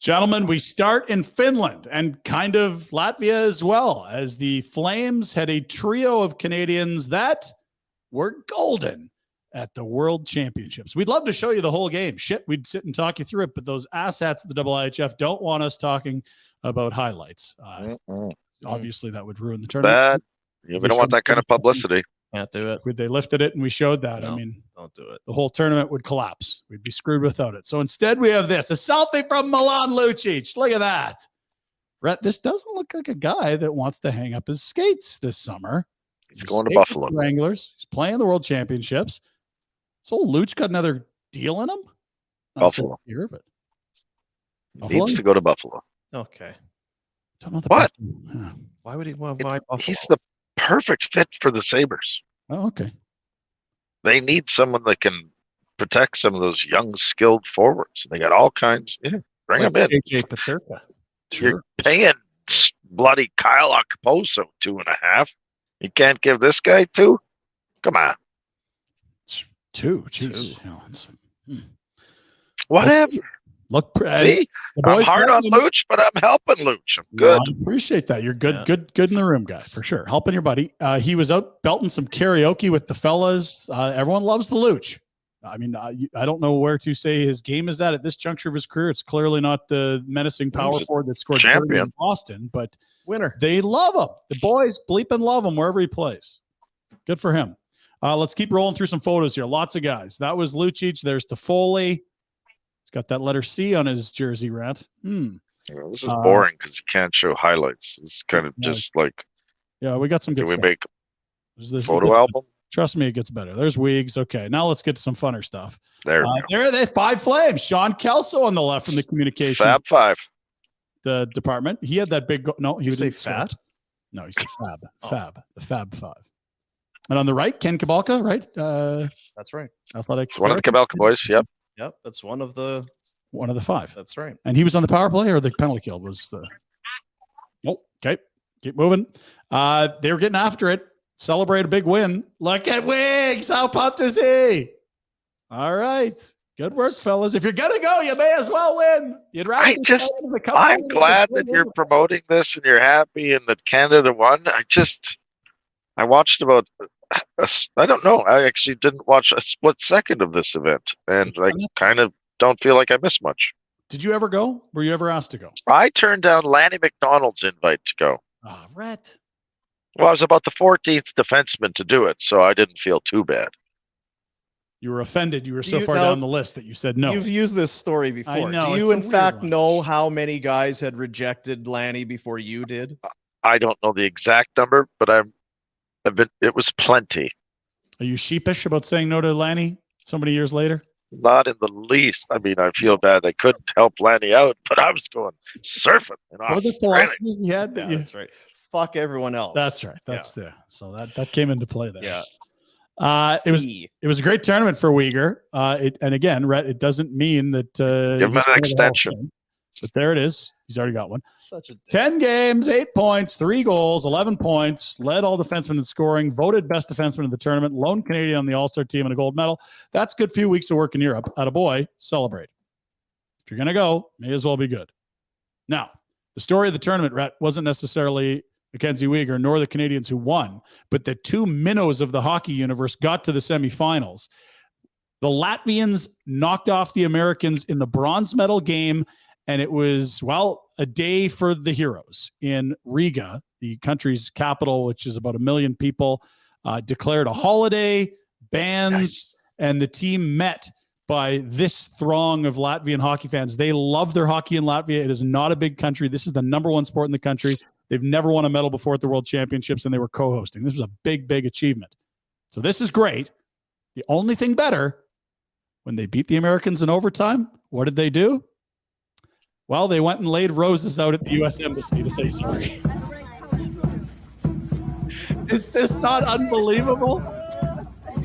Gentlemen, we start in Finland and kind of Latvia as well, as the Flames had a trio of Canadians that were golden at the World Championships. We'd love to show you the whole game. Shit, we'd sit and talk you through it, but those asshats at the IIHF don't want us talking about highlights. Obviously, that would ruin the tournament. We don't want that kind of publicity. Can't do it. If they lifted it and we showed that, No, I mean, don't do it. The whole tournament would collapse. We'd be screwed without it. So instead, we have this, a selfie from Milan Lucic. Look at that. Rhett, this doesn't look like a guy that wants to hang up his skates this summer. He's going to Buffalo. Wranglers. He's playing the World Championships. So Luch got another deal in him? Not Buffalo. Here, but Buffalo? Needs to go to Buffalo. Okay. Don't know the what? Yeah. Why would he want Buffalo? He's the perfect fit for the Sabres. Oh, okay. They need someone that can protect some of those young, skilled forwards. They got all kinds. Yeah, bring them in. AJ Paterka. Sure. You're paying bloody Kyle Okposo 2.5. You can't give this guy 2? Come on. It's 2. Jeez. Whatever. Look, see, I'm hard on Luch, but I'm helping Luch. I'm good. I appreciate that. You're good, good in the room, guy, for sure. Helping your buddy. He was out belting some karaoke with the fellas. Everyone loves the Luch. I mean, I don't know where to say his game is at this juncture of his career. It's clearly not the menacing power forward that scored 30 in Boston, but winner. They love him. The boys bleep and love him wherever he plays. Good for him. Let's keep rolling through some photos here. Lots of guys. That was Lucic. There's Toffoli. Got that letter C on his jersey, Rhett. Well, this is boring because you can't show highlights. It's kind of just like, we got some good stuff. Can we make a photo album? Trust me, it gets better. There's Weegs. Okay, now let's get to some funner stuff. There they 5 Flames. Sean Kelso on the left from the communications. Fab 5. The department. He had that big. No, he was say fat. No, he said Fab. Fab. The Fab 5. And on the right, Ken Kabalka, right? That's right. Athletic. It's one of the Kabalka boys. Yep. Yep, that's one of the 5. That's right. And he was on the power play or the penalty kill was the. Oh, okay. Keep moving. They were getting after it. Celebrate a big win. Look at Wiggs. How pumped is he? All right. Good work, fellas. If you're gonna go, you may as well win. You'd rather. I'm glad that you're promoting this and you're happy and that Canada won. I watched about. I don't know. I actually didn't watch a split second of this event, and I kind of don't feel like I missed much. Did you ever go? Were you ever asked to go? I turned down Lanny McDonald's invite to go. Rhett. Well, I was about the 14th defenseman to do it, so I didn't feel too bad. You were offended. You were so far down the list that you said no. You've used this story before. I know, do you, in fact, know how many guys had rejected Lanny before you did? I don't know the exact number, but it was plenty. Are you sheepish about saying no to Lanny so many years later? Not in the least. I mean, I feel bad I couldn't help Lanny out, but I was going surfing. What was the philosophy he had? That's right. Fuck everyone else. That's right. That's there. So that came into play there. Yeah. It was a great tournament for Uyghur. And again, Rhett, it doesn't mean that give him an extension. But there it is. He's already got one. Such a 10 games, 8 points, 3 goals, 11 points, led all defensemen in scoring, voted best defenseman of the tournament, lone Canadian on the All-Star team and a gold medal. That's a good few weeks of work in Europe. Attaboy, celebrate. If you're going to go, may as well be good. Now, the story of the tournament, Rhett, wasn't necessarily Mackenzie Weegar nor the Canadians who won, but the 2 minnows of the hockey universe got to the semifinals. The Latvians knocked off the Americans in the bronze medal game. And it was, a day for the heroes in Riga, the country's capital, which is about 1 million people, declared a holiday, bans, and the team met by this throng of Latvian hockey fans. They love their hockey in Latvia. It is not a big country. This is the number 1 sport in the country. They've never won a medal before at the World Championships, and they were co-hosting. This was a big, big achievement. So this is great. The only thing better, when they beat the Americans in overtime, what did they do? Well, they went and laid roses out at the U.S. Embassy to say sorry. Is this not unbelievable?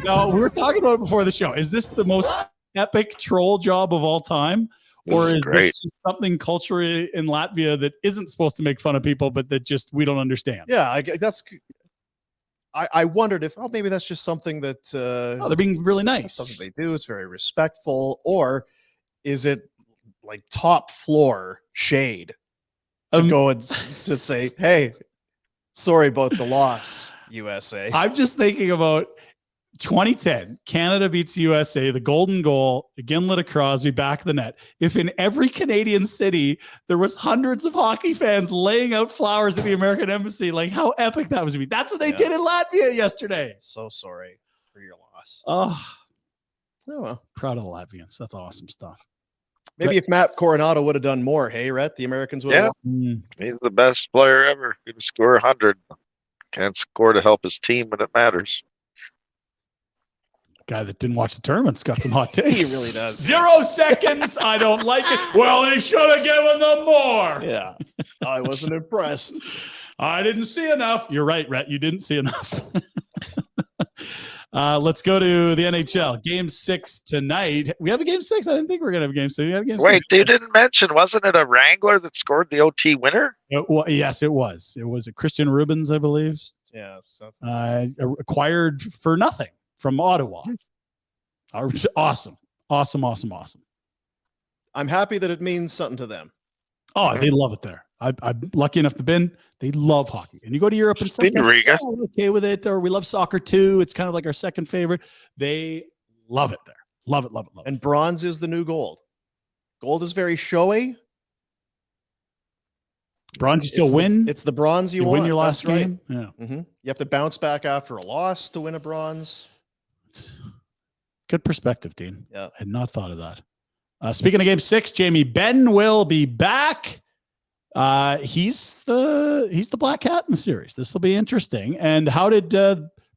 No, we were talking about it before the show. Is this the most epic troll job of all time? Or is this just something culturally in Latvia that isn't supposed to make fun of people, but that just we don't understand? Yeah, I wondered if, maybe that's just something that... they're being really nice. Something they do. It's very respectful. Or is it like top floor shade to go and to say, hey, sorry about the loss, USA. I'm just thinking about 2010, Canada beats USA, the golden goal, Ginla Crosby, back of the net. If in every Canadian city there was hundreds of hockey fans laying out flowers at the American Embassy, like how epic that was to be. That's what they did in Latvia yesterday. So sorry for your loss. Oh well. Proud of the Latvians. That's awesome stuff. Maybe if Matt Coronado would have done more, hey, Rhett, the Americans would have won. He's the best player ever. He can score 100. Can't score to help his team when it matters. Guy that didn't watch the tournament's got some hot takes. He really does. 0 seconds. I don't like it. Well, they should have given them more. Yeah. I wasn't impressed. I didn't see enough. You're right, Rhett. You didn't see enough. Let's go to the NHL. Game 6 tonight. We have a game 6? I didn't think we were going to have a game 6. We have a game Wait, 6. you didn't mention, wasn't it a Wrangler that scored the OT winner? Yes, it was. It was a Christian Rubens, I believe. Yeah. Something. Acquired for nothing from Ottawa. Awesome. I'm happy that it means something to them. Oh, they love it there. I'm lucky enough to been. They love hockey. And you go to Europe and sometimes we're okay with it, or we love soccer too. It's kind of like our second favorite. They love it there. Love it. And bronze is the new gold. Gold is very showy. Bronze, you still win. It's the bronze you win your last game. Right. Yeah. Mm-hmm. You have to bounce back after a loss to win a bronze. Good perspective, Dean. Yeah. I had not thought of that. Speaking of game 6, Jamie Benn will be back. He's the black cat in the series. This will be interesting. And how did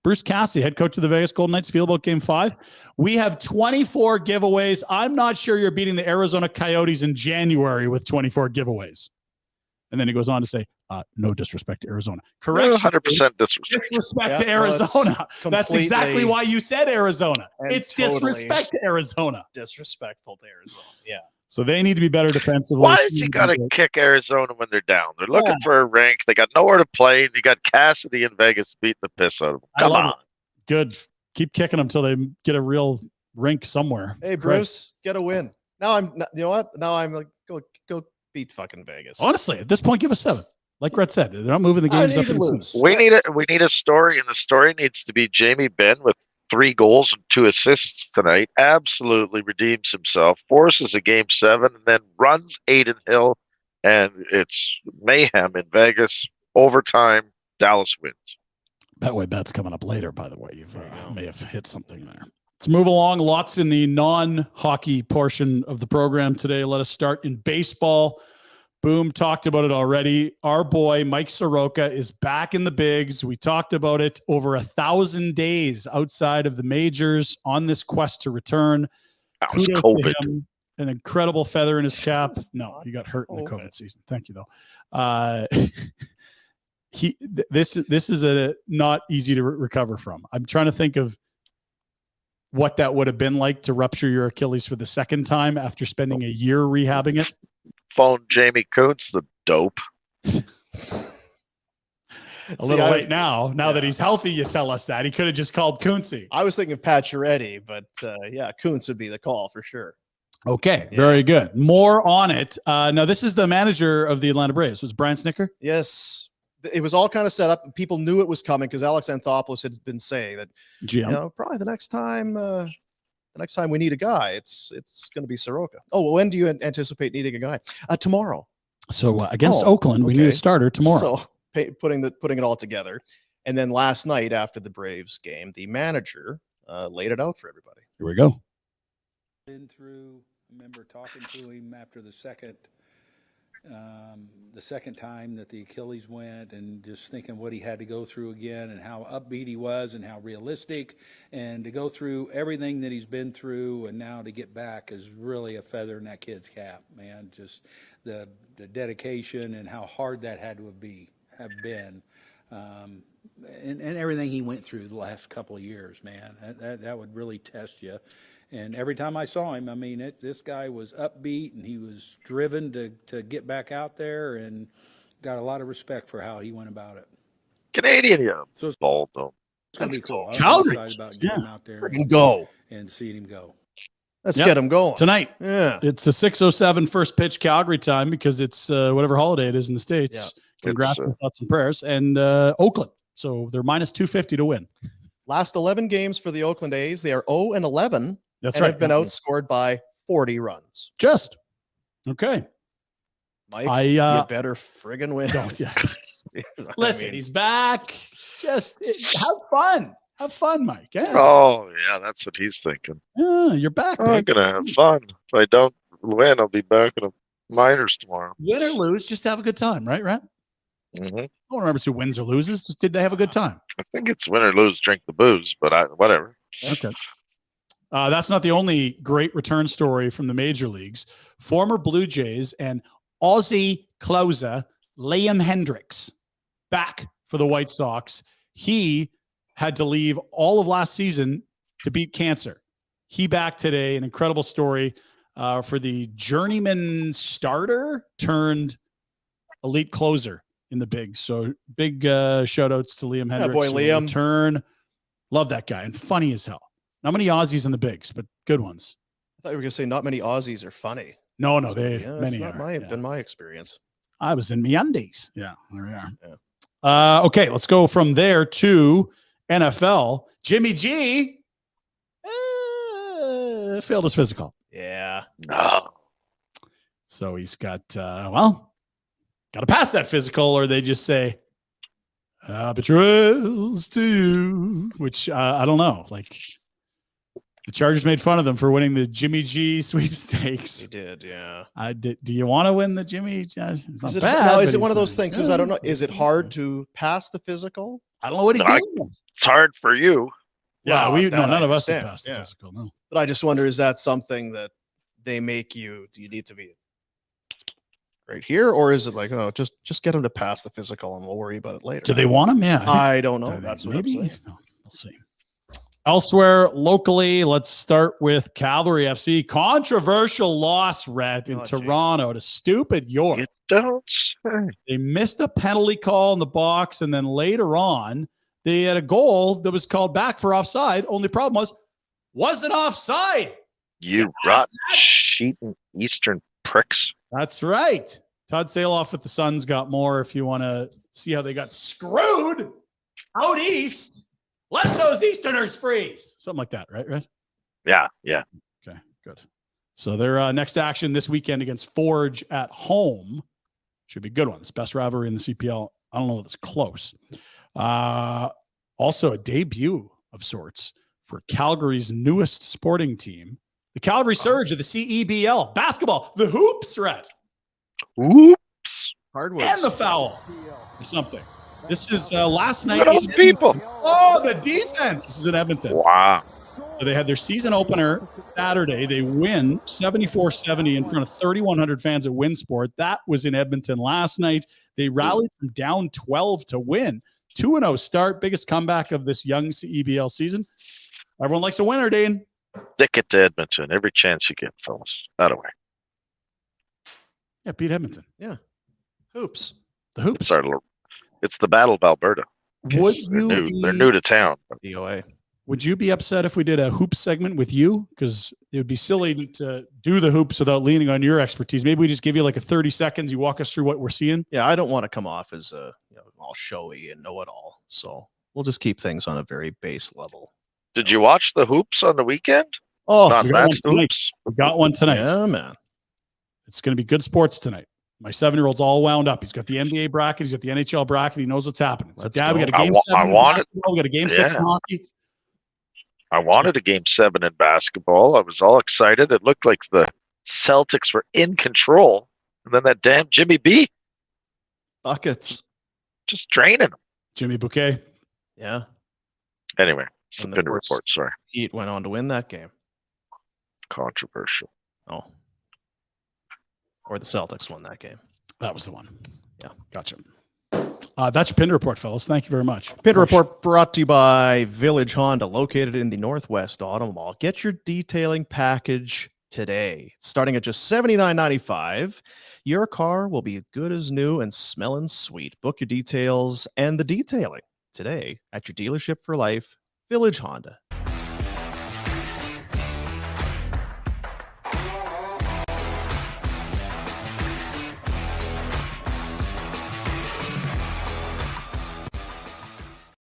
Bruce Cassidy, head coach of the Vegas Golden Knights, feel about game 5? We have 24 giveaways. I'm not sure you're beating the Arizona Coyotes in January with 24 giveaways. And then he goes on to say, no disrespect to Arizona. Correct. 100% disrespect to Arizona. That's exactly why you said Arizona. It's totally disrespect to Arizona. Disrespectful to Arizona. Yeah. So they need to be better defensively. Why has he got to kick Arizona when they're down? They're looking for a rink. They got nowhere to play. And you got Cassidy in Vegas beating the piss out of them. Come on. Good. Keep kicking them until they get a real rink somewhere. Hey, Bruce, get a win. Now I'm, you know what? Now I'm like, go beat fucking Vegas. Honestly, at this point, give us 7. Like Rhett said, they're not moving the games up. We need a story, and the story needs to be Jamie Benn with 3 goals and 2 assists tonight. Absolutely redeems himself, forces a game 7, and then runs Aiden Hill, and it's mayhem in Vegas. Overtime, Dallas wins. That way, bet's coming up later. By the way, you may have hit something there. Let's move along. Lots in the non-hockey portion of the program today. Let us start in baseball. Boom talked about it already. Our boy, Mike Soroka, is back in the bigs. We talked about it. Over 1,000 days outside of the majors on this quest to return. That was COVID. To him. An incredible feather in his cap. No, he got hurt in the COVID season. Thank you, though. This is a not easy to recover from. I'm trying to think of what that would have been like to rupture your Achilles for the second time after spending a year rehabbing it. Phone Jamie Kuntz, the dope. A little late now that he's healthy, you tell us that. He could have just called Kuntsy. I was thinking Pacioretty, but Kuntz would be the call for sure. Okay, very good. More on it. Now, this is the manager of the Atlanta Braves. Was Brian Snicker? Yes. It was all kind of set up. People knew it was coming because Alex Anthopoulos had been saying that, probably the next time we need a guy, it's going to be Soroka. Oh, when do you anticipate needing a guy? Tomorrow. So against Oakland, we need a starter tomorrow. So putting it all together. And then last night after the Braves game, the manager laid it out for everybody. Here we go. Been through, I remember talking to him after the second time that the Achilles went, and just thinking what he had to go through again and how upbeat he was and how realistic, and to go through everything that he's been through and now to get back is really a feather in that kid's cap, man. Just the dedication and how hard that had to have been. And everything he went through the last couple of years, man, that would really test you. And every time I saw him, I mean, this guy was upbeat and he was driven to get back out there, and got a lot of respect for how he went about it. Canadian, yeah. So it's bald, though. It's going to be cool. Calgary. I'm excited about getting him out there and go and seeing him go. Let's Yep. get them going. Tonight. Yeah. It's a 6:07 first pitch Calgary time because it's whatever holiday it is in the States. Yeah. Congrats and thoughts and prayers. And Oakland. So they're minus 250 to win. Last 11 games for the Oakland A's. They are 0-11. That's and right. have been outscored by 40 runs. Just. Okay. Mike, you better friggin' win. Listen, he's back. Just have fun. Have fun, Mike. Yeah. Oh, yeah, that's what he's thinking. Yeah, you're back. I'm babe. going to have fun. If I don't win, I'll be back in the minors tomorrow. Win or lose, just have a good time, right, Rhett? Mm-hmm. I don't remember who wins or loses. Just did they have a good time? I think it's win or lose, drink the booze, but whatever. Okay. That's not the only great return story from the major leagues. Former Blue Jays and Aussie closer Liam Hendricks back for the White Sox. He had to leave all of last season to beat cancer. He back today. An incredible story for the journeyman starter turned elite closer in the bigs. So big shout outs to Liam Hendricks. boy, Liam. Return. Love that guy. And funny as hell. Not many Aussies in the bigs, but good ones. I thought you were going to say not many Aussies are funny. No, That's many not are. been my experience. I was in MeUndies. Yeah, there we are. Yeah. Okay, let's go from there to NFL. Jimmy G failed his physical. Yeah. No. So he's got, got to pass that physical, or they just say, betrayals to you, which I don't know. Like, the Chargers made fun of them for winning the Jimmy G sweepstakes. They did, yeah. Do you want to win the Jimmy? It's Is not it, bad, now, but is it one he's of those like, things? Because I don't know. Is it hard to pass the physical? I don't know what he's doing. It's hard for you. Yeah, Well, none of us have understand, passed the physical. No. But I just wonder, is that something that they make you? Do you need to be right here, or is it like, oh, just get him to pass the physical and we'll worry about it later? Do they want him? Yeah, I don't know. Do they? That's what Maybe. I'm saying. No, we'll see. Elsewhere, locally, let's start with Calgary FC. Controversial loss, Rhett, in Toronto to stupid York. You don't say. They missed a penalty call in the box, and then later on, they had a goal that was called back for offside. Only problem wasn't offside. You rotten cheating Eastern pricks. That's right. Todd Saloff with the Suns got more. If you want to see how they got screwed out east, let those Easterners freeze. Something like that, right? Yeah. Okay, good. So their next action this weekend against Forge at home should be a good one. It's best rivalry in the CPL. I don't know if it's close. Also a debut of sorts for Calgary's newest sporting team, the Calgary Surge of the CEBL basketball, the Hoops, Rhett. Oops. Hardwoods. And the foul or something. This is last night. Look at those people. Oh, the defense. This is in Edmonton. Wow. So they had their season opener Saturday. They win 74-70 in front of 3,100 fans at WinSport. That was in Edmonton last night. They rallied from down 12 to win. 2-0 start, biggest comeback of this young CEBL season. Everyone likes a winner, Dean. Stick it to Edmonton every chance you get, fellas. That away. Yeah, beat Edmonton. Yeah. Hoops. The Hoops. It's the Battle of Alberta. Would They're new to town. DOA. Would you be upset if we did a hoops segment with you? Because it would be silly to do the hoops without leaning on your expertise. Maybe we just give you like a 30 seconds. You walk us through what we're seeing. Yeah, I don't want to come off as all showy and know it all. So we'll just keep things on a very base level. Did you watch the hoops on the weekend? Oh, Not we got that one tonight. hoops. We got one tonight. yeah, man. It's going to be good sports tonight. My 7-year-old's all wound up. He's got the NBA bracket. He's got the NHL bracket. He knows what's happening. So, Let's Dad, we go. got a game 7 in basketball. We got a game 6 in hockey. I wanted a game 7 in basketball. I was all excited. It looked like the Celtics were in control. And then that damn Jimmy B Buckets. just draining them. Jimmy Bouquet. Yeah. Anyway, it's the And of Pinder course- report. Sorry. Heat went on to win that game. Controversial. Oh. Or the Celtics won that game. That was the one. Yeah. Gotcha. That's your Pinder report, fellas. Thank you very much. Pinder report brought to you by Village Honda, located in the Northwest Auto Mall. Get your detailing package today. Starting at just $79.95. Your car will be good as new and smelling sweet. Book your details and the detailing today at your dealership for life, Village Honda.